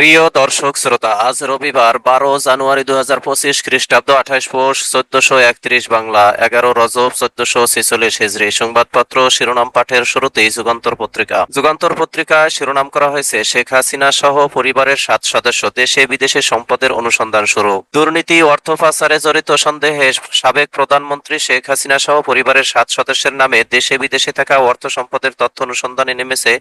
প্রিয় দর্শক শ্রোতা, আজ রবিবার 12 জানুয়ারি 2025 খ্রিস্টাব্দ, 28 পৌষ 1431 বাংলা, 11 রজব 1446 হিজরি। সংবাদপত্র শিরোনাম পাঠের শুরুতেই যুগান্তর পত্রিকা। যুগান্তর পত্রিকায় শিরোনাম করা হয়েছে, শেখ হাসিনা সহ পরিবারের 7 সদস্য দেশে বিদেশে সম্পদের অনুসন্ধান শুরু। দুর্নীতি অর্থ পাচারে জড়িত সন্দেহে সাবেক প্রধানমন্ত্রী শেখ হাসিনা সহ পরিবারের 7 সদস্যের নামে দেশে বিদেশে থাকা অর্থ সম্পদের তথ্য অনুসন্ধানে নেমেছে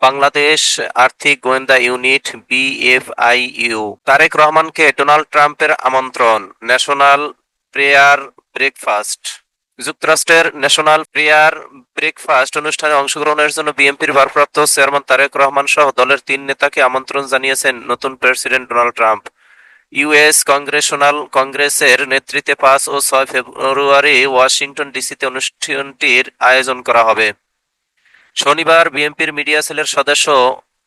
বাংলাদেশ আর্থিক গোয়েন্দা ইউনিট BFIU। তারেক রহমানকে ডোনাল্ড ট্রাম্পের আমন্ত্রণ, ন্যাশনাল প্রেয়ার ব্রেকফাস্ট। যুক্তরাষ্ট্রের ন্যাশনাল প্রেয়ার ব্রেকফাস্ট অনুষ্ঠানে অংশগ্রহণের জন্য বিএনপির ভারপ্রাপ্ত চেয়ারম্যান তারেক রহমান সহ দলের 3 নেতাকে আমন্ত্রণ জানিয়েছেন নতুন প্রেসিডেন্ট ডোনাল্ড ট্রাম্প। ইউএস কংগ্রেসের নেতৃত্বে 5 ও 6 ফেব্রুয়ারি ওয়াশিংটন ডিসিতে অনুষ্ঠানটির আয়োজন করা হবে। শনিবার বিএনপির মিডিয়া সেলের সদস্য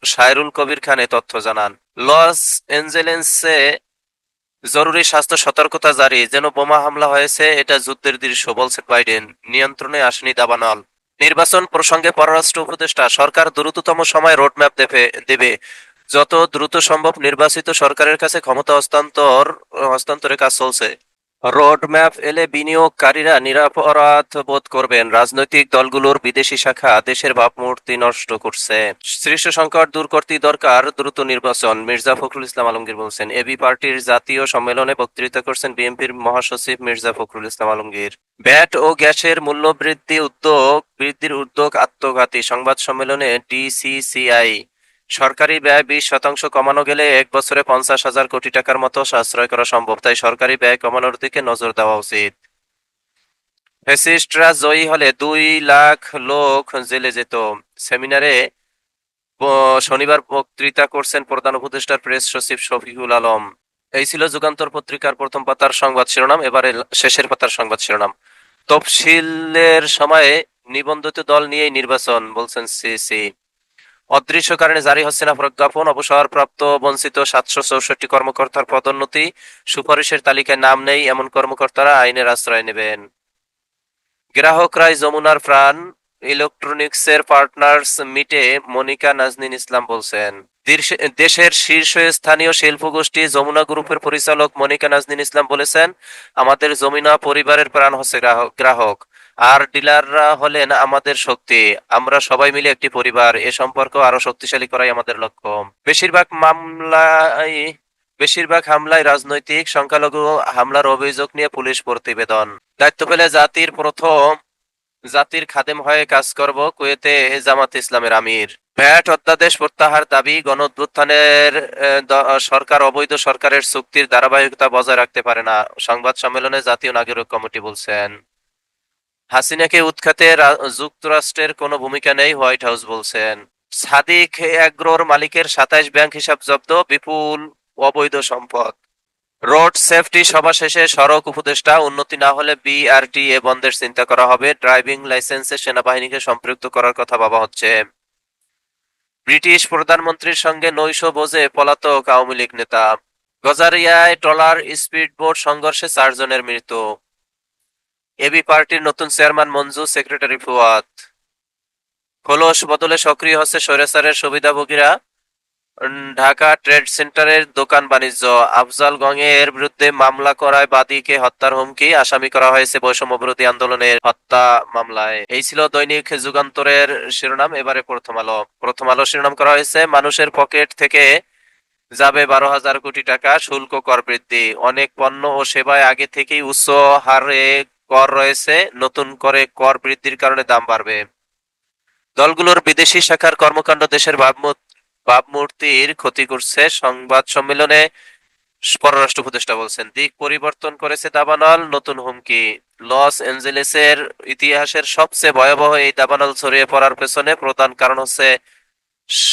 সায়রুল কবির খান এ তথ্য জানান। লস এঞ্জেলেসে জরুরি স্বাস্থ্য সতর্কতা জারি, যেন বোমা হামলা হয়েছে, এটা যুদ্ধের দৃশ্য, বলছেন বাইডেন। নিয়ন্ত্রণে আসেনি দাবানল। নির্বাচন প্রসঙ্গে পররাষ্ট্র উপদেষ্টা, সরকার দ্রুততম সময়ে রোডম্যাপ দেবে, যত দ্রুত সম্ভব নির্বাচিত সরকারের কাছে ক্ষমতা হস্তান্তরের কাজ চলছে। রোডম্যাপ এলে বিনিয়োগকারীরা নিরাপরাধ বোধ করবেন। রাজনৈতিক দলগুলোর বিদেশি শাখা দেশের ভাবমূর্তি নষ্ট করছে। সৃষ্ট সংকট দূর করতেই দরকার দ্রুত নির্বাচন, মির্জা ফখরুল ইসলাম আলমগীর বলছেন। এবি পার্টির জাতীয় সম্মেলনে বক্তৃতা করছেন বিএনপির মহাসচিব মির্জা ফখরুল ইসলাম আলমগীর। ভ্যাট ও গ্যাসের মূল্য বৃদ্ধির উদ্যোগ আত্মঘাতী, সংবাদ সম্মেলনে ডিসিসিআই। সরকারি ব্যয় 20% কমানো গেলে 1 বছরে 50,000 কোটি টাকার মতো সাশ্রয় করা সম্ভব, তাই সরকারি ব্যয় কমানোর দিকে নজর দেওয়া উচিত। ফ্যাসিস্টরা জয়ী হলে 2 লাখ লোক জেলে যেত। সেমিনারে শনিবার বক্তৃতা করছেন প্রধান উপদেষ্টার প্রেস সচিব শফিকুল আলম। এই ছিল যুগান্তর পত্রিকার প্রথম পাতার সংবাদ শিরোনাম। এবারে শেষের পাতার সংবাদ শিরোনাম। তফসিলের সময়ে নিবন্ধিত দল নিয়েই নির্বাচন, বলছেন সিসি। অদৃশ্য কারণে জারি হচ্ছে না প্রজ্ঞাপন, অবসরপ্রাপ্ত বঞ্চিত 764 কর্মকর্তার পদোন্নতি, সুপারিশের তালিকায় নাম নেই এমন কর্মকর্তারা আইনের আশ্রয় নেবেন। গ্রাহকরাই যমুনার প্রাণ, ইলেকট্রনিক্সের পার্টনার্স মিটে মনিকা নাজনীন ইসলাম বলছেন। দেশের শীর্ষস্থানীয় শিল্পগোষ্ঠী যমুনা গ্রুপের পরিচালক মনিকা নাজনীন ইসলাম বলেছেন, আমাদের যমুনা পরিবারের প্রাণ হচ্ছে গ্রাহক, আর ডিলাররা হলেন আমাদের শক্তি। আমরা সবাই মিলে একটি পরিবার। এ সম্পর্ক আরো শক্তিশালী করাই আমাদের লক্ষ্য। বেশিরভাগ হামলায় রাজনৈতিক, সংখ্যালঘু হামলার অভিযোগ নিয়ে পুলিশ প্রতিবেদন। দায়িত্ব পেলে জাতির খাদেম হয়ে কাজ করব, কুয়েতে জামাতে ইসলামের আমির। ভ্যাট অধ্যাদেশ প্রত্যাহার দাবি, গণঅভ্যুত্থানের সরকার অবৈধ সরকারের চুক্তির ধারাবাহিকতা বজায় রাখতে পারে না, সংবাদ সম্মেলনে জাতীয় নাগরিক কমিটি বলছেন। হাসিনাকে উৎখাতে যুক্তরাষ্ট্রের কোনো ভূমিকা নেই, হোয়াইট হাউস বলছেন। সাদিক অ্যাগ্রোর মালিকের 27 ব্যাংক হিসাব জব্দ, বিপুল অবৈধ সম্পদ। রোড সেফটি সভা শেষে সড়ক উপদেষ্টা, উন্নতি না হলে BRTA বন্ধের চিন্তা করা হবে, ড্রাইভিং লাইসেন্সে সেনাবাহিনীকে সম্পৃক্ত করার কথা ভাবা হচ্ছে। ব্রিটিশ প্রধানমন্ত্রীর সঙ্গে নৈশ ভোজে পলাতক আওয়ামী লীগ নেতা। গজারিয়ায় ট্রলার স্পিডবোট সংঘর্ষে 4 জনের মৃত্যু। এবি পার্টির নতুন চেয়ারম্যান মঞ্জু, সেক্রেটারি ফুয়াদ। খোলস বদলে সক্রিয় হচ্ছে স্বৈরাচারের সুবিধাভোগীরা। ঢাকা ট্রেড সেন্টারের দোকান বাণিজ্য। আফজাল গঙের বিরুদ্ধে মামলা করায় বাদীকে হত্যার হুমকি, আসামি করা হয়েছে বৈষম্য বিরোধী আন্দোলনের হত্যা মামলায়। এই ছিল দৈনিক যুগান্তরের শিরোনাম। এবারে প্রথম আলো শিরোনাম করা হয়েছে, মানুষের পকেট থেকে যাবে 12,000 কোটি টাকা, শুল্ক কর বৃদ্ধি। অনেক পণ্য ও সেবায় আগে থেকেই উচ্চ হারে কর রয়েছে, নতুন করে কর বৃদ্ধির কারণে দাম বাড়বে। দলগুলোর বিদেশি শাখার কর্মকাণ্ড দেশের ভাবমূর্তির ক্ষতি করছে, সংবাদ সম্মেলনে পররাষ্ট্র উপদেষ্টা বলছেন। দিক পরিবর্তন করেছে দাবানল, নতুন হুমকি। লস এঞ্জেলেসের ইতিহাসের সবচেয়ে ভয়াবহ এই দাবানল ছড়িয়ে পড়ার পেছনে প্রধান কারণ হচ্ছে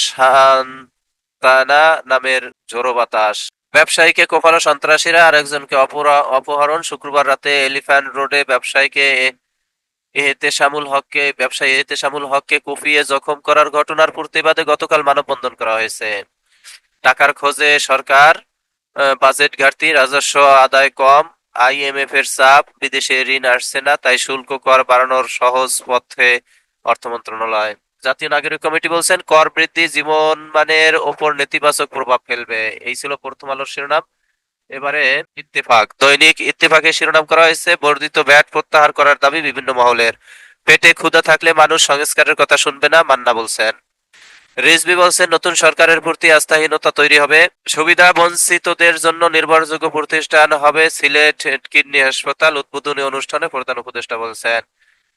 সান্তানা নামের ঝোড়ো বাতাস। ব্যবসায়ীকে কোপানো সন্ত্রাসীরা, আরেকজনকে অপহরণ। শুক্রবার রাতে এলিফ্যান্ট রোডে ব্যবসায়ী এহতেশামুল হককে কুপিয়ে জখম করার ঘটনার প্রতিবাদে গতকাল মানববন্ধন করা হয়েছে। টাকার খোঁজে সরকার, বাজেট ঘাটতি, রাজস্ব আদায় কম, IMF এর চাপ, বিদেশে ঋণ আসছে না, তাই শুল্ক কর বাড়ানোর সহজ পথে অর্থ মন্ত্রণালয়। জাতীয় নাগরিক কমিটি বলছেন কর বৃদ্ধি জীবন মানের ওপর নেতিবাচক প্রভাব ফেলবে। এই ছিল প্রথম আলোর শিরোনাম। এবারে ইত্তেফাক, দৈনিক ইত্তেফাকে শিরোনাম করা হয়েছে বর্ধিত ভ্যাট প্রত্যাহার করার দাবি বিভিন্ন মহলের। পেটে ক্ষুধা থাকলে মানুষ সংস্কারের কথা শুনবে না, মান্না বলছেন। রিজভী বলছেন নতুন সরকারের প্রতি আস্থাহীনতা তৈরি হবে। সুবিধা বঞ্চিতদের জন্য নির্ভরযোগ্য প্রতিষ্ঠান হবে সিলেট কিডনি হাসপাতাল, উদ্বোধনী অনুষ্ঠানে প্রধান উপদেষ্টা বলছেন।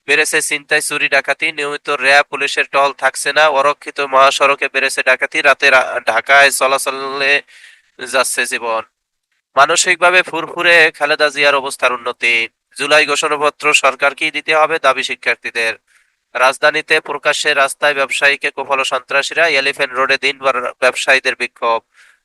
বেড়েছে ছিনতাই, চুরি, ডাকাতি, নিয়মিত র্যাব পুলিশের টহল থাকছে না, অরক্ষিত মহাসড়কে বেড়েছে ডাকাতি, রাতে ঢাকায় চলাচলে যাচ্ছে জীবন। মানসিকভাবে ফুরফুরে খালেদা জিয়ার অবস্থার উন্নতি। জুলাই ঘোষণাপত্র সরকারকেই দিতে হবে দাবি শিক্ষার্থীদের। রাজধানীতে প্রকাশ্যে রাস্তায় ব্যবসায়ীকে কোপালো সন্ত্রাসীরা, এলিফ্যান্ট রোডে দিনভর ব্যবসায়ীদের বিক্ষোভ।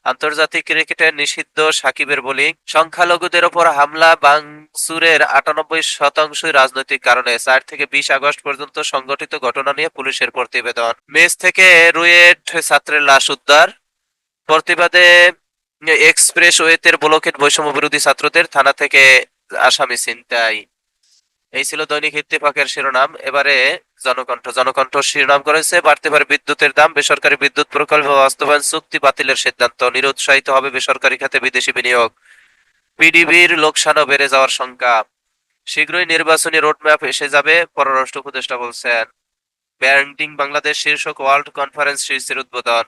আন্তর্জাতিক ক্রিকেটে নিষিদ্ধ সাকিবের বোলিং। সংখ্যালঘুদের ওপর হামলা ভাঙচুরের 98%ই রাজনৈতিক কারণে। 4 থেকে 20 আগস্ট পর্যন্ত সংঘটিত ঘটনা নিয়ে পুলিশের প্রতিবেদন। মেস থেকে রুয়েট ছাত্রের লাশ উদ্ধার। প্রতিবাদে এক্সপ্রেস ওয়েতের ব্লকেট বৈষম্য বিরোধী ছাত্রদের থানা থেকে আসামি ছিনতাই। এই ছিল দৈনিক ইত্তেফাকের শিরোনাম। এবারে জনকণ্ঠ। জনকণ্ঠ শিরোনাম করেছে বাড়তে পারে বিদ্যুতের দাম, বেসরকারি বিদ্যুৎ প্রকল্প বাস্তবায়ন চুক্তি বাতিলের সিদ্ধান্ত, নিরুৎসাহিত হবে বেসরকারি খাতে বিদেশি বিনিয়োগ, পিডিবির লোকসানও বেড়ে যাওয়ার শঙ্কা, শীঘ্রই নির্বাচনী রোডম্যাপ এসে যাবে, পররাষ্ট্র উপদেষ্টা বলছেন। ব্যাংকিং বাংলাদেশ শীর্ষক ওয়ার্ল্ড কনফারেন্স শীর্ষের উদ্বোধন।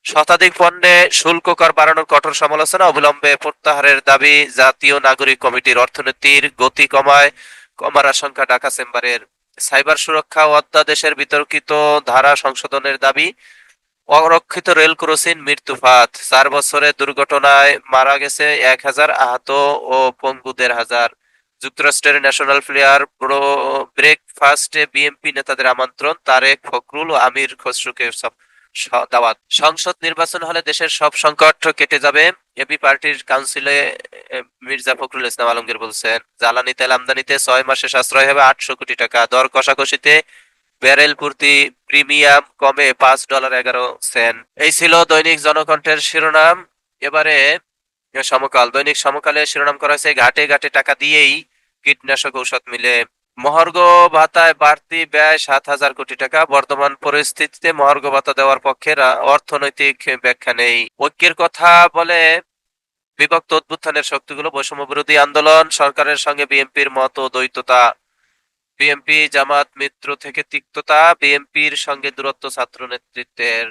শতাধিক পণ্যে শুল্ক কর বাড়ানোর কঠোর সমালোচনা, অবিলম্বে প্রত্যাহারের দাবি জাতীয় নাগরিক কমিটির। অর্থনীতির গতি কমার আশঙ্কা ঢাকা চেম্বারের। সাইবার সুরক্ষা ও অধ্যাদেশের বিতর্কিত ধারা সংশোধনের দাবি। অরক্ষিত রেল ক্রসিং মৃত্যু ফাঁদ। 4 বছরের দুর্ঘটনায় মারা গেছে 1000, আহত ও পঙ্গু 1500। যুক্তরাষ্ট্রের ন্যাশনাল প্লেয়ার ব্রেকফাস্টে বিএনপি নেতাদের আমন্ত্রণ, তারেক, ফখরুল ও আমির খসরুকে দাওয়াত। সংসদ নির্বাচন হলে দেশের সব সংকট কেটে যাবে, এবি পার্টির কাউন্সিলে মির্জা ফখরুল ইসলাম আলমগীর বলছেন। জ্বালানি তেল আমদানিতে 6 মাসে সাশ্রয় হবে 800 কোটি টাকা। দর কষাকষিতে ব্যারেল প্রতি প্রিমিয়াম কমে $5.11। এই ছিল দৈনিক জনকণ্ঠের শিরোনাম। এবারে সমকাল। দৈনিক সমকালে শিরোনাম করা হয়েছে ঘাটে ঘাটে টাকা দিয়েই কীটনাশক ঔষধ মিলে। মহার্ঘ ভাতায় বাড়তি ব্যয় 7,000 কোটি টাকা। বর্তমান পরিস্থিতিতে মহার্ঘ ভাতা দেওয়ার পক্ষে অর্থনৈতিক ব্যাখ্যা নেই। ঐক্যের কথা বলে বিভক্ত অভ্যুত্থানের শক্তিগুলো। বৈষম্য বিরোধী আন্দোলন, সরকারের সঙ্গে বিএনপির মত দ্বৈততা। বিএনপি জামাত মিত্র থেকে তিক্ততা, বিএনপির সঙ্গে দূরত্ব ছাত্র নেতৃত্বের।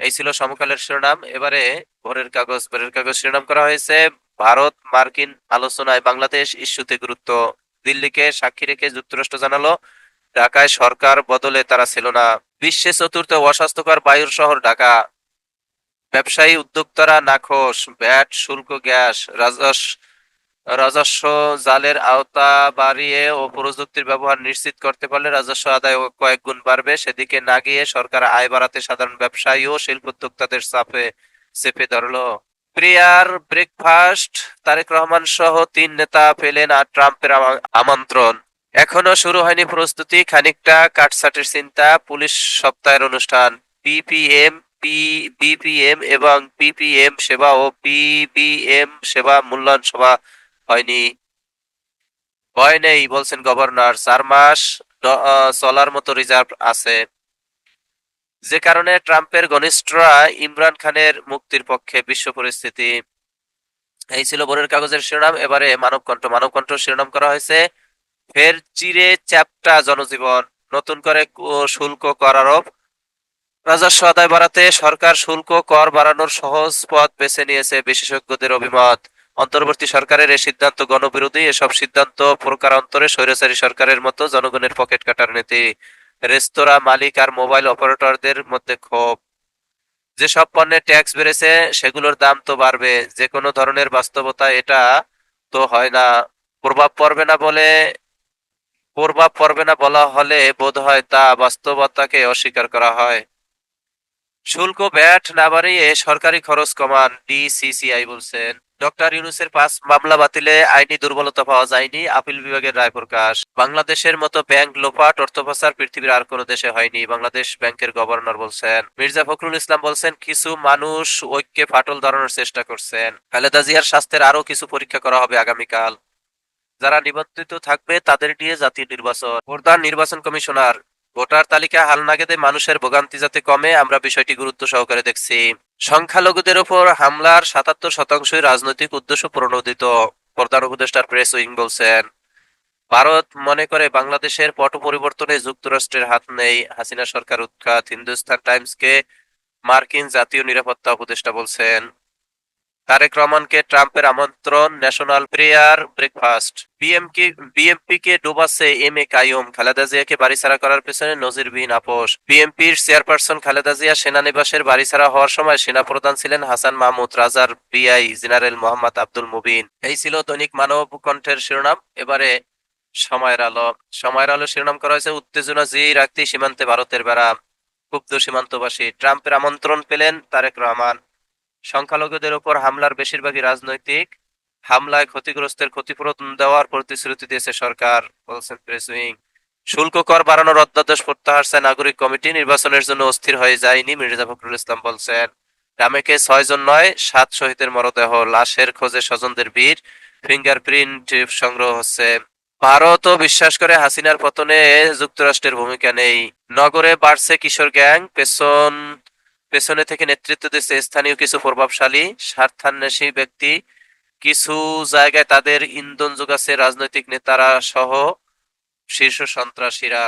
এই ছিল সমকালের শিরোনাম। এবারে ভোরের কাগজ। ভোরের কাগজ শিরোনাম করা হয়েছে ভারত মার্কিন আলোচনায় বাংলাদেশ ইস্যুতে গুরুত্ব। দিল্লিকে সাক্ষী রেখে যুক্তরাষ্ট্র জানালো ঢাকায় সরকার বদলে তারা ছিল না। বিশ্বে চতুর্থ অস্বাস্থ্যকর বায়ুর শহর ঢাকা। ব্যবসায়ী উদ্যোক্তারা নাখোশ। ভ্যাট, শুল্ক, গ্যাস, রাজস্ব জালের আওতা বাড়িয়ে ও প্রযুক্তির ব্যবহার নিশ্চিত করতে পারলে রাজস্ব আদায় কয়েক গুণ বাড়বে। সেদিকে না গিয়ে সরকার আয় বাড়াতে সাধারণ ব্যবসায়ী ও শিল্পোদ্যোক্তাদের চেপে ধরলো। প্রিয়ার ব্রেকফাস্ট। তারেক রহমান সহ 3 নেতা পেলেন আর ট্রাম্পের আমন্ত্রণ। এখনো শুরু হয়নি প্রস্তুতি, খানিকটা কাটছাঁটের চিন্তা। পুলিশ সপ্তাহের অনুষ্ঠান। পিপিএম, বিপিএম এবং পিপিএম সেবা ও পিবিএম সেবা মূল্যায়ন সভা হয়নি। ভয় নেই বলছেন গভর্নর, 4 মাস চলার মতো রিজার্ভ আছে। যে কারণে ট্রাম্পের ঘনিষ্ঠরা ইমরান খানের মুক্তির পক্ষে। বিশ্ব পরিস্থিতি। এই ছিল ভোরের কাগজের শিরোনাম। এবারে মানবকণ্ঠ। মানবকণ্ঠ শিরোনাম করা হয়েছে ফের চিরে চ্যাপ্টা জনজীবন, নতুন করে শুল্ক কর আরোপ। রাজস্ব আদায় বাড়াতে সরকার শুল্ক কর বাড়ানোর সহজ পথ বেছে নিয়েছে, বিশেষজ্ঞদের অভিমত। অন্তর্বর্তী সরকারের এই সিদ্ধান্ত গণবিরোধী। এসব সিদ্ধান্ত প্রকারান্তরে স্বৈরাচারী সরকারের মতো জনগণের পকেট কাটার নীতি। রেস্তোরাঁ মালিক আর মোবাইল অপারেটরদের মধ্যে ক্ষোভ। যেসব পণ্যের ট্যাক্স বেড়েছে সেগুলোর দাম তো বাড়বে, যে কোনো ধরনের বাস্তবতা এটা তো হয় না। প্রভাব পড়বে না বলে প্রভাব পড়বে না বলা হলে বোধহয় তা বাস্তবতাকে অস্বীকার করা হয়। শুল্ক ভ্যাট না বাড়িয়ে সরকারি খরচ কমান, ডিসিসিআই বলছেন। ডক্টর ইউনূসের 5 মামলা বাতিলে আইনি দুর্বলতা পাওয়া যায়নি, আপিল বিভাগের রায় প্রকাশ। বাংলাদেশের মতো ব্যাংক লোপাট, অর্থ পাচার পৃথিবীর আর কোনো দেশে হয়নি, বাংলাদেশ ব্যাংকের গভর্নর বলছেন। মির্জা ফখরুল ইসলাম বলছেন কিছু মানুষ ঐক্যে ফাটল ধরানোর চেষ্টা করছেন। খালেদা জিয়ার স্বাস্থ্যের আরো কিছু পরীক্ষা করা হবে আগামীকাল। যারা নিবন্ধিত থাকবে তাদের নিয়ে জাতীয় নির্বাচন। প্রধান নির্বাচন কমিশনার ভোটার তালিকা হালনাগাদে মানুষের ভোগান্তি যাতে কমে আমরা বিষয়টি গুরুত্ব সহকারে দেখছি। সংখ্যালঘুদের উপর হামলার ৭৭% রাজনৈতিক উদ্দেশ্য প্রণোদিত, প্রধান উপদেষ্টার প্রেস উইং বলছেন। ভারত মনে করে বাংলাদেশের পট পরিবর্তনে যুক্তরাষ্ট্রের হাত নেই, হাসিনা সরকার উৎখাত। হিন্দুস্তান টাইমসকে মার্কিন জাতীয় নিরাপত্তা উপদেষ্টা বলছেন। তারেক রহমানকে ট্রাম্পের আমন্ত্রণ national prayer breakfast. বিএমপিকে ডোবাচ্ছে M A Qayyum, Khaleda জিয়াকে বাড়িছাড়া করার পেছনে নজিরবিহীন আপোষ। বিএমপির চেয়ারপারসন খালেদা জিয়া সেনানিবাসের বাড়িছাড়া হওয়ার সময় সেনাপ্রধান ছিলেন হাসান মাহমুদ, রাজার বিআই জেনারেল মোহাম্মদ আব্দুল মুবিন। এই ছিল দৈনিক মানব কণ্ঠের শিরোনাম। এবারে সময়ের আলো। সময়ের আলো শিরোনাম করা হয়েছে উত্তেজনা জি রাখতেই সীমান্তে ভারতের বেড়া, ক্ষুব্ধ সীমান্তবাসী। ট্রাম্পের আমন্ত্রণ পেলেন তারেক রহমান। সংখ্যালঘুদের উপর হামলার বেশিরভাগই রাজনৈতিক, হামলায় ক্ষতিগ্রস্তের ক্ষতিপূরণ দেওয়ার প্রতিশ্রুতি দিয়েছে সরকার, বলছেন প্রেস উইং। শুল্ক কর বাড়ানোর অধ্যাদেশ প্রত্যাহার চায় নাগরিক কমিটি, নির্বাচনের জন্য অস্থির হয়ে যায়নি মির্জা ফখরুল ইসলাম বলছেন। ডামেকে ৬ জন নয় ৭ শহীদের মরদেহ, লাশের খোঁজে স্বজনদের ভিড়, ফিঙ্গারপ্রিন্ট সংগ্রহ হচ্ছে। ভারতও বিশ্বাস করে হাসিনার পতনে যুক্তরাষ্ট্রের ভূমিকা নেই। নগরে বাড়ছে কিশোর গ্যাং, পেছনে থেকে নেতৃত্ব দিচ্ছে স্থানীয় কিছু প্রভাবশালী স্বার্থান্বেষী ব্যক্তি। কিছু জায়গায় তাদের ইন্ধন যোগাচ্ছে রাজনৈতিক নেতারা সহ শীর্ষ সন্ত্রাসীরা।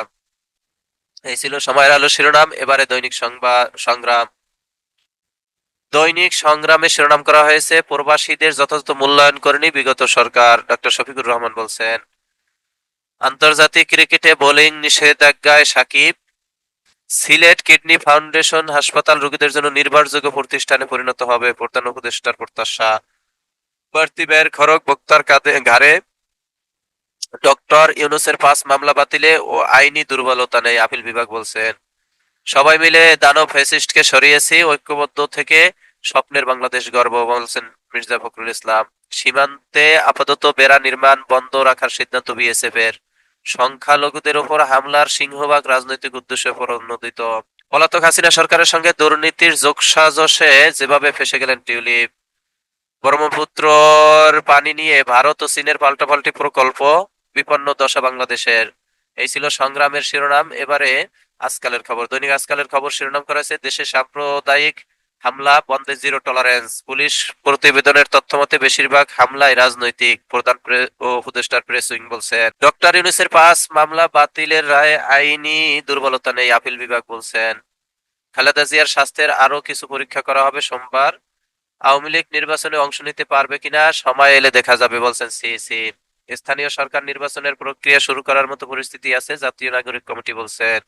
এই ছিল সময়ের আলো শিরোনাম। এবারে দৈনিক সংগ্রাম। দৈনিক সংগ্রামে শিরোনাম করা হয়েছে প্রবাসীদের যথাযথ মূল্যায়ন করেনি বিগত সরকার, ডক্টর শফিকুর রহমান বলছেন। আন্তর্জাতিক ক্রিকেটে বোলিং নিষেধাজ্ঞায় সাকিব। সিলেট কিডনি ফাউন্ডেশন হাসপাতাল রোগীদের জন্য নির্ভরযোগ্য প্রতিষ্ঠানে পরিণত হবে, প্রধান উপদেষ্টার প্রত্যাশা। বাড়তি ব্যয়ের খরচ ভোক্তার ঘাড়ে। ডক্টর ইউনূসের ৫ মামলা বাতিলে ও আইনি দুর্বলতা নেই, আপিল বিভাগ বলছেন। সবাই মিলে দানব ফ্যাসিস্টকে সরিয়েছি, ঐক্যবদ্ধ থেকে স্বপ্নের বাংলাদেশ গর্ব, বলছেন মির্জা ফখরুল ইসলাম। সীমান্তে আপাতত বেড়া নির্মাণ বন্ধ রাখার সিদ্ধান্ত বিএসএফ এর। সংখ্যালঘুদের ওপর হামলার সিংহভাগ রাজনৈতিক উদ্দেশ্যে প্রণোদিত। পলাতক হাসিনা সরকারের সঙ্গে দুর্নীতির যোগসাজশে যেভাবে ফেঁসে গেলেন টিউলিপ। ব্রহ্মপুত্রর পানি নিয়ে ভারত ও চীনের পাল্টাপাল্টি প্রকল্প, বিপন্ন দশা বাংলাদেশের। এই ছিল সংগ্রামের শিরোনাম। এবারে আজকালের খবর। দৈনিক আজকালের খবর শিরোনাম করা হয়েছে দেশে সাম্প্রদায়িক হামলা বন্ধে জিরো টলারেন্স। পুলিশ প্রতিবেদনের তথ্য মতে বেশিরভাগ হামলাই রাজনৈতিক, প্রধান উপদেষ্টার প্রেস উইং বলছেন। ডক্টর ইউনূসের ৫ মামলা বাতিলের রায়ে আইনি দুর্বলতা নেই, আপিল বিভাগ বলছেন। খালেদা জিয়ার স্বাস্থ্যের আরো কিছু পরীক্ষা করা হবে সোমবার। আওয়ামী লীগ নির্বাচনে অংশ নিতে পারবে কিনা সময় এলে দেখা যাবে, বলছেন সিইসি। স্থানীয় সরকার নির্বাচনের প্রক্রিয়া শুরু করার মতো পরিস্থিতি আছে, জাতীয় নাগরিক কমিটি বলছেন।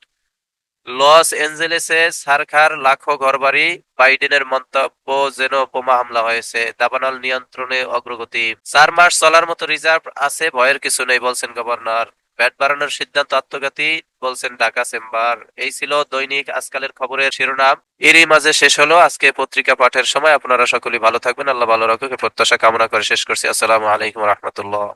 লস এঞ্জেলেসে সারখার লাখো ঘরবাড়ি, বাইডেনের মন্তব্য যেন বোমা হামলা হয়েছে। দাবানল নিয়ন্ত্রণে অগ্রগতি। ৪ মাস চলার মতো রিজার্ভ আছে, ভয়ের কিছু নেই, বলছেন গভর্নর। ভ্যাট বাড়ানোর সিদ্ধান্ত আত্মঘাতী, বলছেন ঢাকা চেম্বার। এই ছিল দৈনিক আজকালের খবরের শিরোনাম। এরই মাঝে শেষ হলো আজকে পত্রিকা পাঠের সময়। আপনারা সকলেই ভালো থাকবেন, আল্লাহ ভালো রাখুক এ প্রত্যাশা কামনা করে শেষ করছি। আসসালামু আলাইকুম রহমতুল্লাহ।